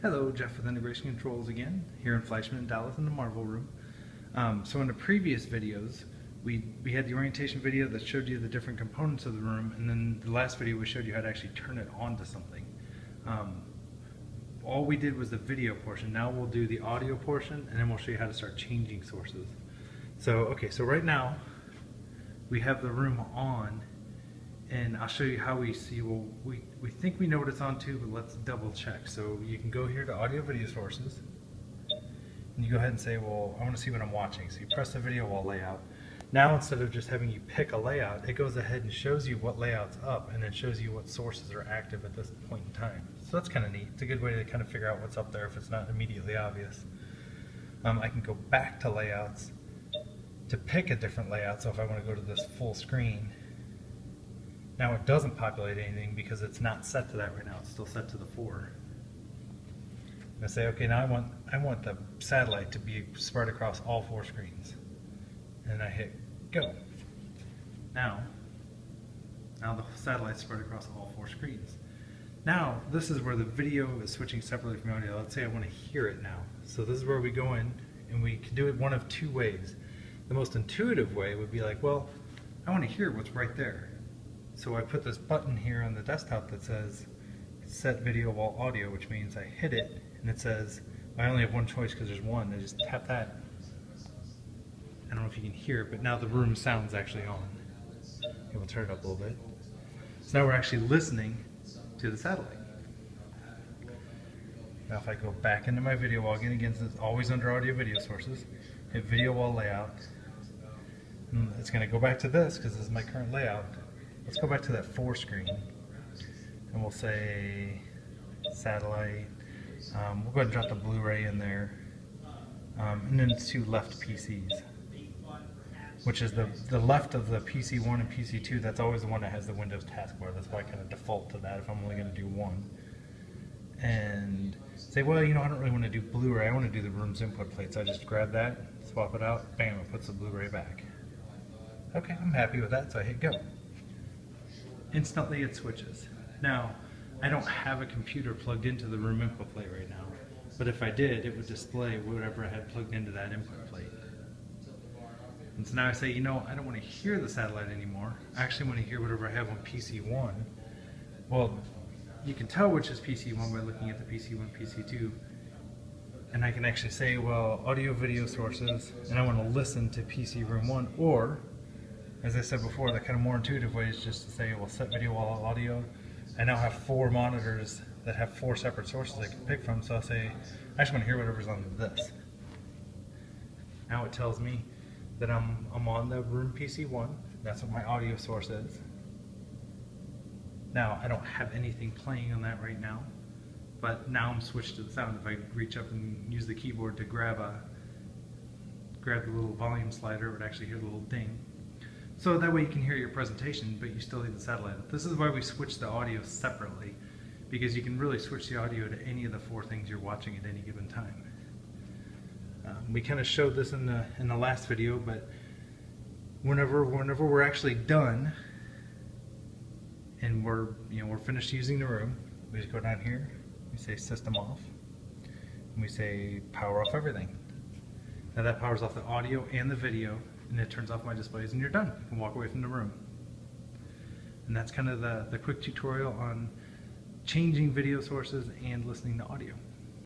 Hello, Jeff with Integration Controls again, here in Fleischman and Dallas in the Marvel room. So in the previous videos, we had the orientation video that showed you the different components of the room, and then the last video we showed you how to actually turn it on to something. All we did was the video portion. Now we'll do the audio portion, and then we'll show you how to start changing sources. So right now, we have the room on, and I'll show you how we see. Well, we think we know what it's on to, but let's double check. So you can go here to audio video sources, and you go ahead and say, well, I want to see what I'm watching. So you press the video wall layout. Now instead of just having you pick a layout, it goes ahead and shows you what layout's up, and then shows you what sources are active at this point in time. So that's kind of neat. It's a good way to kind of figure out what's up there if it's not immediately obvious. I can go back to layouts to pick a different layout. So if I want to go to this full screen, now it doesn't populate anything because it's not set to that right now. It's still set to the 4. I'm going to say, okay, now I want the satellite to be spread across all 4 screens. And I hit go. Now the satellite's spread across all 4 screens. Now this is where the video is switching separately from audio. Let's say I want to hear it now. So this is where we go in, and we can do it one of 2 ways. The most intuitive way would be like, well, I want to hear what's right there. So I put this button here on the desktop that says set video while audio, which means I hit it and it says I only have one choice because there's one. I just tap that. I don't know if you can hear it, but now the room sound's actually on. Okay, we'll turn it up a little bit. So now we're actually listening to the satellite. Now if I go back into my video wall, again, it's always under audio video sources, hit video wall layout, and it's going to go back to this because this is my current layout. Let's go back to that 4 screen, and we'll say satellite. We'll go ahead and drop the Blu-ray in there, and then 2 left PCs, which is the left of the PC1 and PC2. That's always the one that has the Windows taskbar. That's why I kind of default to that if I'm only going to do one. And say, well, you know, I don't really want to do Blu-ray. I want to do the room's input plate. So I just grab that, swap it out, bam, it puts the Blu-ray back. Okay, I'm happy with that, so I hit go. Instantly it switches. Now, I don't have a computer plugged into the room input plate right now, but if I did, it would display whatever I had plugged into that input plate. And so now I say, you know, I don't want to hear the satellite anymore. I actually want to hear whatever I have on PC1. Well, you can tell which is PC1 by looking at the PC1, PC2. And I can actually say, well, audio video sources, and I want to listen to PC room 1, or as I said before, the kind of more intuitive way is just to say, well, set video while audio. I now have 4 monitors that have 4 separate sources I can pick from, so I'll say, I just want to hear whatever's on this. Now it tells me that I'm on the room PC1. That's what my audio source is. Now, I don't have anything playing on that right now, but now I'm switched to the sound. If I reach up and use the keyboard to grab the little volume slider, it would actually hear the little ding. So that way you can hear your presentation, but you still need the satellite. This is why we switch the audio separately, because you can really switch the audio to any of the 4 things you're watching at any given time. We kind of showed this in the last video, but whenever we're actually done and we're finished using the room, we just go down here, we say system off, and we say power off everything. Now that powers off the audio and the video, and it turns off my displays, and you're done. You can walk away from the room. And that's kind of the quick tutorial on changing video sources and listening to audio.